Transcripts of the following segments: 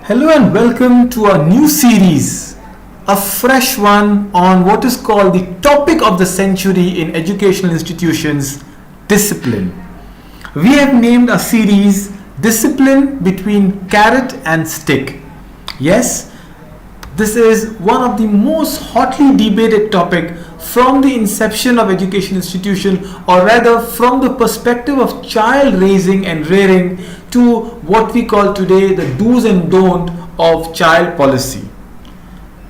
Hello and welcome to our new series, a fresh one on what is called the topic of the century in educational institutions, discipline. We have named our series Discipline Between Carrot and Stick. Yes, this is one of the most hotly debated topic from the inception of education institution, or rather from the perspective of child raising and rearing, to what we call today the do's and don't of child policy.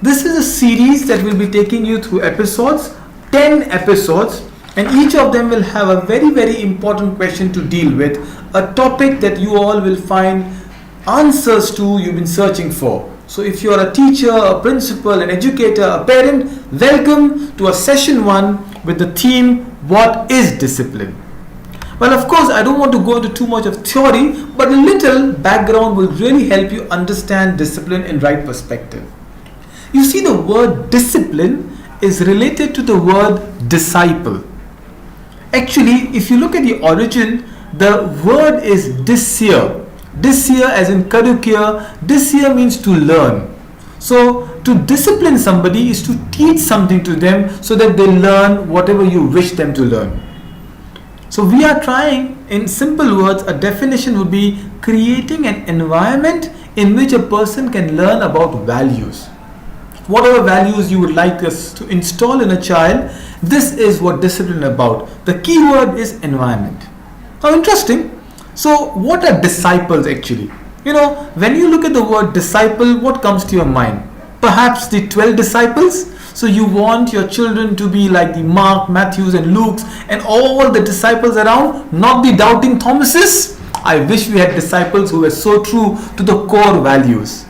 This is a series that will be taking you through episodes, 10 episodes, and each of them will have a very important question to deal with, a topic that you all will find answers to you've been searching for. So if you are a teacher, a principal, an educator, a parent, welcome to a session 1 with the theme, what is discipline? Well, of course, I don't want to go into too much of theory, but a little background will really help you understand discipline in right perspective. You see, the word discipline is related to the word disciple. Actually, if you look at the origin, the word is discere. Discere as in caducere, discere means to learn. So to discipline somebody is to teach something to them so that they learn whatever you wish them to learn. So we are trying, in simple words, a definition would be creating an environment in which a person can learn about values. Whatever values you would like us to install in a child, this is what discipline is about. The key word is environment. Now interesting. So what are disciples actually? You know, when you look at the word disciple, what comes to your mind? Perhaps the 12 disciples? So you want your children to be like the Mark, Matthews and Luke's and all the disciples around, not the doubting Thomases. I wish we had disciples who were so true to the core values.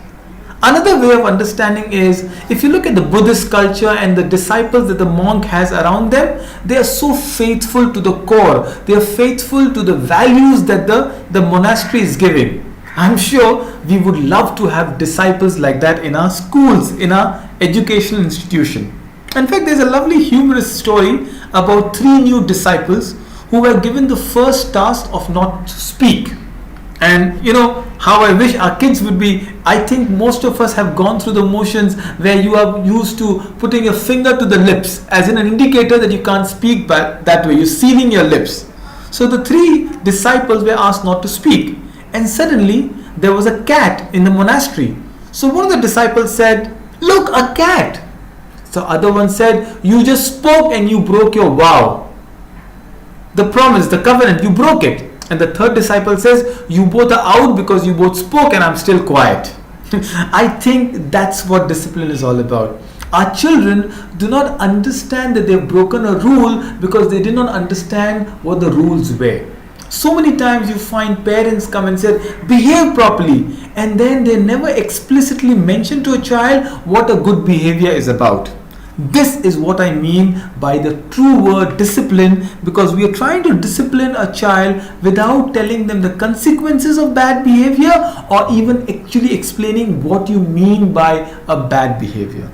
Another way of understanding is, if you look at the Buddhist culture and the disciples that the monk has around them, they are so faithful to the core. They are faithful to the values that the monastery is giving. I'm sure we would love to have disciples like that in our schools, in our educational institution. In fact, there's a lovely humorous story about 3 new disciples who were given the first task of not to speak. And you know how I wish our kids would be. I think most of us have gone through the motions where you are used to putting your finger to the lips as in an indicator that you can't speak that way. You're sealing your lips. So the 3 disciples were asked not to speak. And suddenly there was a cat in the monastery. So one of the disciples said, "Look, a cat." So other one said, "You just spoke and you broke your vow. The promise, the covenant, you broke it." And the third disciple says, "You both are out because you both spoke and I'm still quiet." I think that's what discipline is all about. Our children do not understand that they've broken a rule because they did not understand what the rules were. So many times you find parents come and say, "Behave properly," and then they never explicitly mention to a child what a good behavior is about. This is what I mean by the true word discipline, because we are trying to discipline a child without telling them the consequences of bad behavior or even actually explaining what you mean by a bad behavior.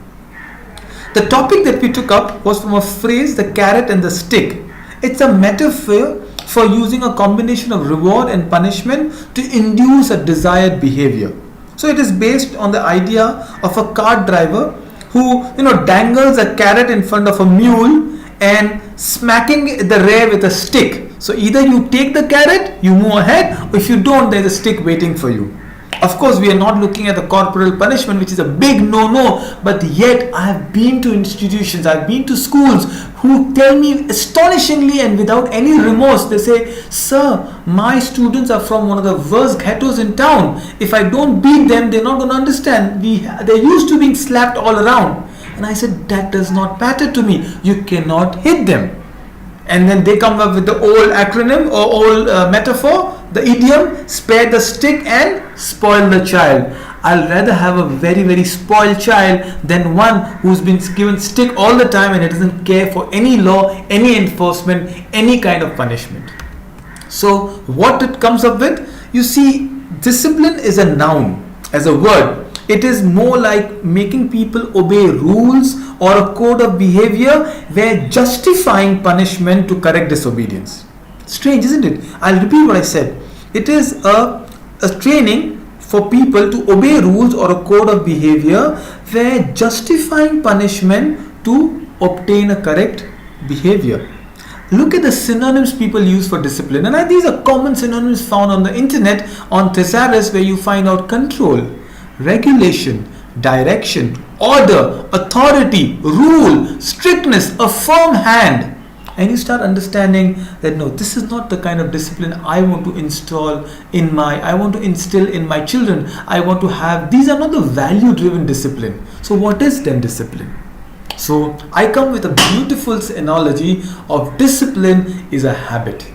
The topic that we took up was from a phrase, the carrot and the stick. It's a metaphor for using a combination of reward and punishment to induce a desired behavior. So it is based on the idea of a cart driver who dangles a carrot in front of a mule and smacking the rear with a stick. So either you take the carrot, you move ahead, or if you don't, there's a stick waiting for you. Of course, we are not looking at the corporal punishment, which is a big no-no, but yet I have been to institutions, I've been to schools who tell me astonishingly and without any remorse, they say, "Sir, my students are from one of the worst ghettos in town. If I don't beat them, they're not going to understand. They're used to being slapped all around." And I said, that does not matter to me. You cannot hit them. And then they come up with the old acronym or old metaphor, the idiom, spare the stick and spoil the child. I'll rather have a very spoiled child than one who's been given stick all the time and it doesn't care for any law, any enforcement, any kind of punishment. So what it comes up with, you see, discipline is a noun, as a word. It is more like making people obey rules or a code of behavior where justifying punishment to correct disobedience. Strange, isn't it? I'll repeat what I said. It is a training for people to obey rules or a code of behavior where justifying punishment to obtain a correct behavior. Look at the synonyms people use for discipline, and these are common synonyms found on the internet on thesaurus, where you find out control, regulation, direction, order, authority, rule, strictness, a firm hand. And you start understanding that no, this is not the kind of discipline I want to instill in my children. I want to have, these are not the value driven discipline. So what is then discipline? So I come with a beautiful analogy of discipline is a habit.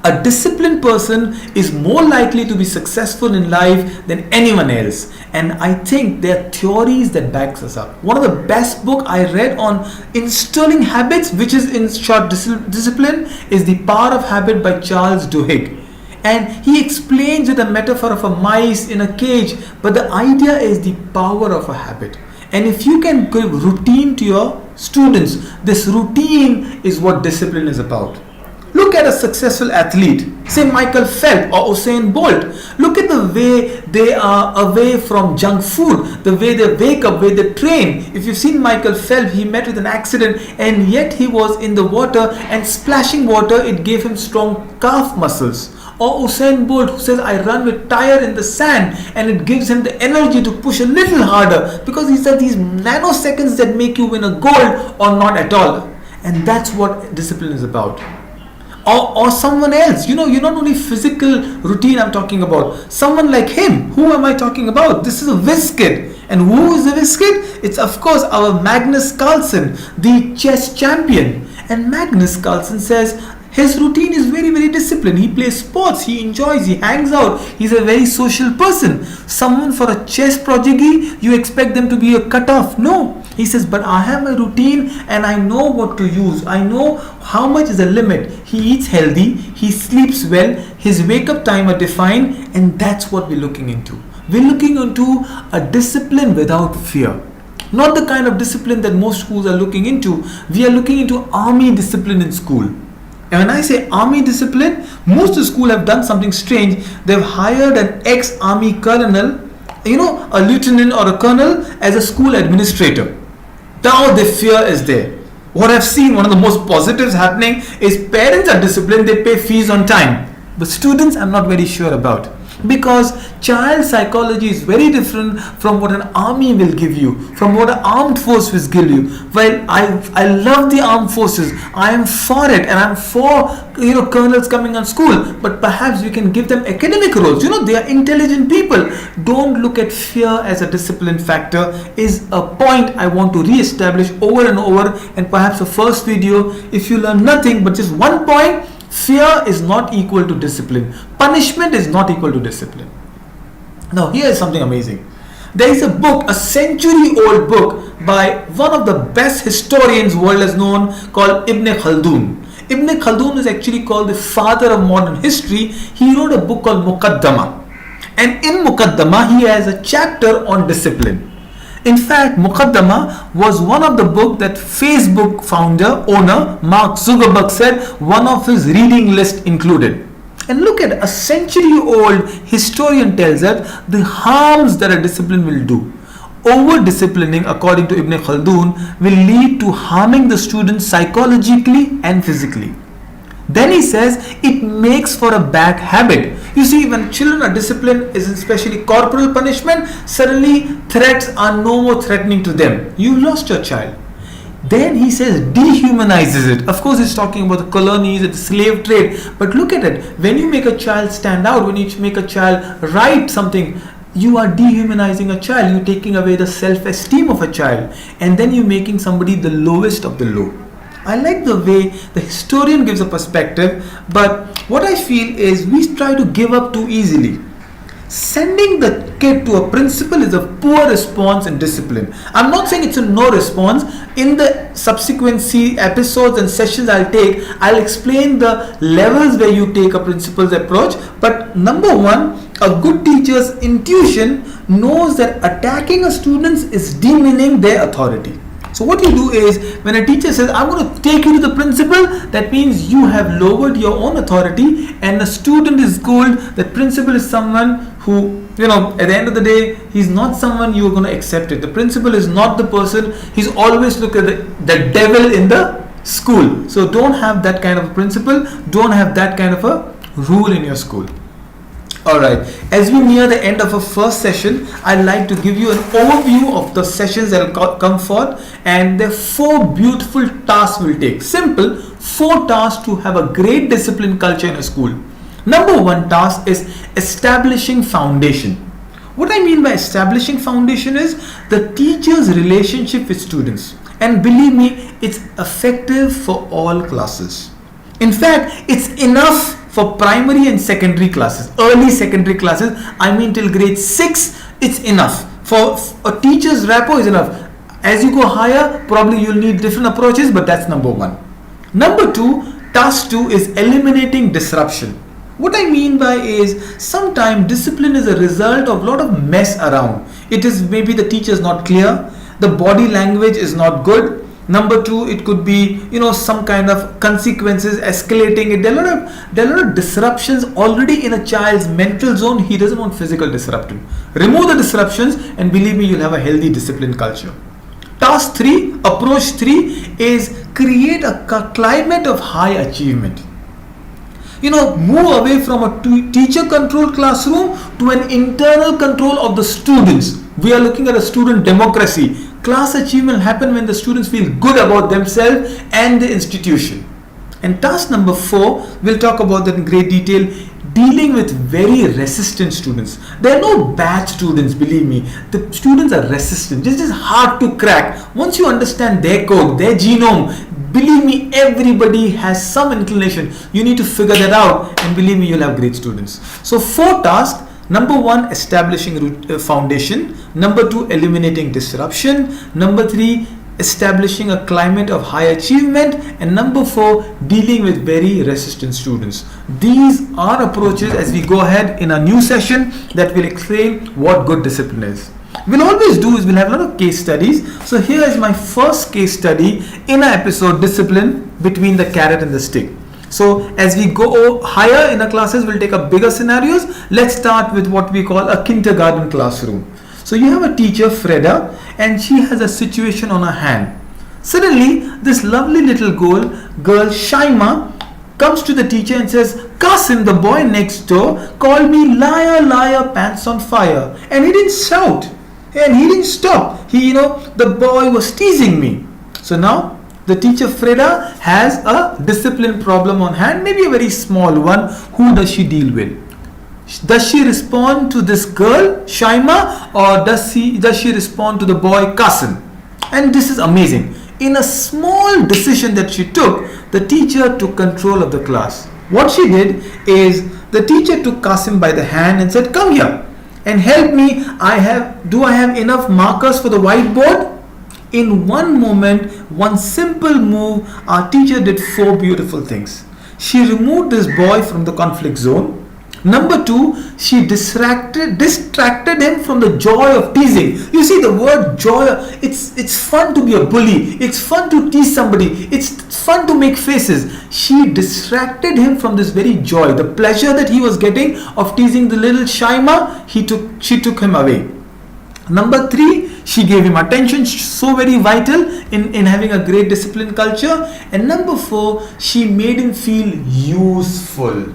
A disciplined person is more likely to be successful in life than anyone else. And I think there are theories that backs us up. One of the best book I read on instilling habits, which is in short discipline, is The Power of Habit by Charles Duhigg. And he explains with a metaphor of a mice in a cage, but the idea is the power of a habit. And if you can give routine to your students, this routine is what discipline is about. Look at a successful athlete, say Michael Phelps or Usain Bolt. Look at the way they are away from junk food, the way they wake up, the way they train. If you've seen Michael Phelps, he met with an accident and yet he was in the water, and splashing water, it gave him strong calf muscles. Or Usain Bolt, who says, I run with tire in the sand, and it gives him the energy to push a little harder, because he said these nanoseconds that make you win a gold or not at all. And that's what discipline is about. Or someone else, you're not only physical routine I'm talking about. Someone like him, who am I talking about? This is a whiz kid. And who is the whiz kid? It's of course our Magnus Carlsen, the chess champion. And Magnus Carlsen says his routine is very, very disciplined. He plays sports, he enjoys, he hangs out. He's a very social person. Someone for a chess prodigy, you expect them to be a cutoff. No. He says, but I have my routine and I know what to use. I know how much is the limit. He eats healthy, he sleeps well, his wake up time are defined, and that's what we're looking into. We're looking into a discipline without fear. Not the kind of discipline that most schools are looking into. We are looking into army discipline in school. And when I say army discipline, most of the school have done something strange. They've hired an ex-army colonel, a lieutenant or a colonel as a school administrator. Now the fear is there. What I've seen, one of the most positives happening is parents are disciplined, they pay fees on time. But students, I'm not very sure about. Because child psychology is very different from what an army will give you, from what an armed force will give you. Well, I love the armed forces. I am for it, and I'm for colonels coming on school. But perhaps we can give them academic roles. They are intelligent people. Don't look at fear as a discipline factor. Is a point I want to re-establish over and over. And perhaps the first video, if you learn nothing but just one point. Fear is not equal to discipline. Punishment is not equal to discipline. Now, here is something amazing. There is a book, a century-old book by one of the best historians world has known, called Ibn Khaldun. Ibn Khaldun is actually called the father of modern history. He wrote a book called Muqadamma. And in Muqadamma, he has a chapter on discipline. In fact, Muqadamma was one of the books that Facebook owner Mark Zuckerberg said one of his reading list included. And look at, a century-old historian tells us the harms that a discipline will do. Over-disciplining, according to Ibn Khaldun, will lead to harming the student psychologically and physically. Then he says it makes for a bad habit. You see, when children are disciplined, especially corporal punishment, suddenly threats are no more threatening to them. You lost your child. Then he says dehumanizes it. Of course, he's talking about the colonies and the slave trade. But look at it. When you make a child stand out, when you make a child write something, you are dehumanizing a child. You're taking away the self-esteem of a child. And then you're making somebody the lowest of the low. I like the way the historian gives a perspective, but what I feel is we try to give up too easily. Sending the kid to a principal is a poor response in discipline. I'm not saying it's a no response. In the subsequent episodes and sessions I'll explain the levels where you take a principal's approach. But number one, a good teacher's intuition knows that attacking a student is demeaning their authority. So what you do is, when a teacher says, I'm going to take you to the principal, that means you have lowered your own authority, and the student is told that principal is someone who, at the end of the day, he's not someone you're going to accept it. The principal is not the person, he's always look at the devil in the school. So don't have that kind of a principal, don't have that kind of a rule in your school. Alright, as we near the end of our first session, I'd like to give you an overview of the sessions that will come forth, and there are 4 beautiful tasks we'll take. Simple, 4 tasks to have a great discipline culture in a school. Number 1 task is establishing foundation. What I mean by establishing foundation is the teacher's relationship with students. And believe me, it's effective for all classes. In fact, it's enough for primary and secondary classes, early secondary classes, I mean till grade 6, it's enough. For a teacher's rapport is enough. As you go higher, probably you'll need different approaches, but that's number 1. Number 2, task 2 is eliminating disruption. What I mean by is, sometimes discipline is a result of a lot of mess around. It is maybe the teacher is not clear, the body language is not good. Number 2, it could be, some kind of consequences escalating. There are a lot of disruptions already in a child's mental zone. He doesn't want physical disruption. Remove the disruptions, and believe me, you'll have a healthy discipline culture. Task 3, approach 3 is create a climate of high achievement. Move away from a teacher controlled classroom to an internal control of the students. We are looking at a student democracy. Class achievement happen when the students feel good about themselves and the institution. And task number 4, we'll talk about that in great detail, dealing with very resistant students. There are no bad students, believe me. The students are resistant. This is hard to crack. Once you understand their code, their genome, believe me, everybody has some inclination. You need to figure that out, and believe me, you'll have great students. So 4 tasks. Number 1, establishing foundation. Number 2, eliminating disruption. Number 3, establishing a climate of high achievement. And number 4, dealing with very resistant students. These are approaches as we go ahead in a new session that will explain what good discipline is. We'll always do is we'll have a lot of case studies. So here is my first case study in our episode, Discipline Between the Carrot and the Stick. So as we go higher in the classes, we'll take up bigger scenarios. Let's start with what we call a kindergarten classroom. So you have a teacher, Freda, and she has a situation on her hand. Suddenly, this lovely little girl, Shaima, comes to the teacher and says, Qasim, the boy next door, called me liar, liar, pants on fire. And he didn't shout. And he didn't stop. The boy was teasing me. So now, the teacher Freda has a discipline problem on hand, maybe a very small one. Who does she deal with? Does she respond to this girl, Shaima, or does she respond to the boy, Qasim? And this is amazing. In a small decision that she took, the teacher took control of the class. What she did is, the teacher took Qasim by the hand and said, come here and help me. Do I have enough markers for the whiteboard? In one moment, one simple move, our teacher did 4 beautiful things. She removed this boy from the conflict zone. Number 2, she distracted him from the joy of teasing. You see, the word joy, it's fun to be a bully. It's fun to tease somebody. It's fun to make faces. She distracted him from this very joy, the pleasure that he was getting of teasing the little Shaima. She took him away. Number 3, she gave him attention, so very vital in having a great discipline culture. And number 4, she made him feel useful.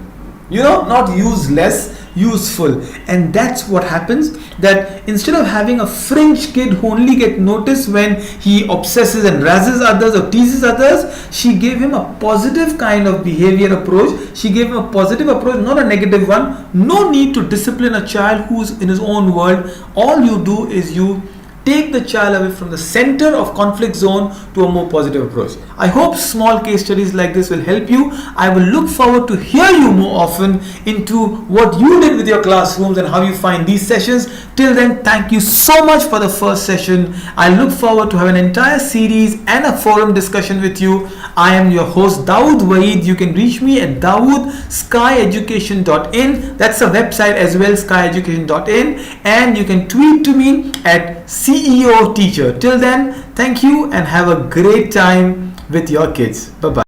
Not useless, useful. And that's what happens, that instead of having a fringe kid who only get noticed when he obsesses and razzes others or teases others, she gave him a positive kind of behavior approach. She gave him a positive approach, not a negative one. No need to discipline a child who's in his own world. All you do is you take the child away from the center of conflict zone to a more positive approach. I hope small case studies like this will help you. I will look forward to hear you more often into what you did with your classrooms and how you find these sessions. Till then, thank you so much for the first session. I look forward to have an entire series and a forum discussion with you. I am your host, Dawood Vaid. You can reach me at dawood.skyeducation.in. That's a website as well, skyeducation.in. And you can tweet to me at CEO teacher. Till then, thank you and have a great time with your kids. Bye bye.